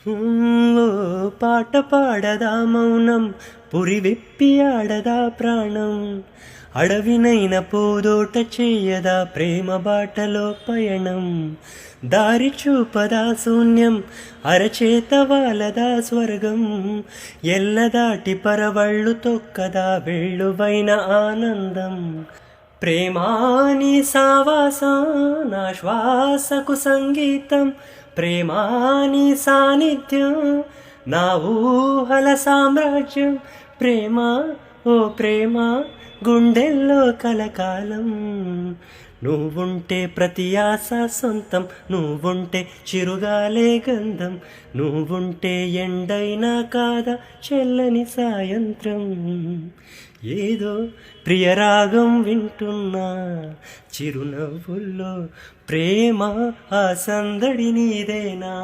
ఓ పాట పాడదా మౌనం పురివిప్పి ఆడదా ప్రాణం అడవినైన పూదోట చేయదా ప్రేమ బాటలో పయణం దారి చూపదా శూన్యం అరచేత వాలదా స్వర్గం ఎల్లదాటి పరవళ్ళు తొక్కదా వెళ్ళువైన ఆనందం ప్రేమాని సావాసం నా శ్వాసకు సంగీతం ప్రేమాని సాన్నిధ్యం నా ఊహల సామ్రాజ్యం ప్రేమ ఓ ప్రేమ గుండెల్లో కలకాలం నువ్వుంటే ప్రతి ఆశ సొంతం నువ్వుంటే చిరుగాలే గంధం నువ్వుంటే ఎండైనా కాదా చెల్లని సాయంత్రం ఏదో ప్రియరాగం వింటున్నా చిరునవ్వుల్లో ప్రేమ ఆ సందడి నీదేనా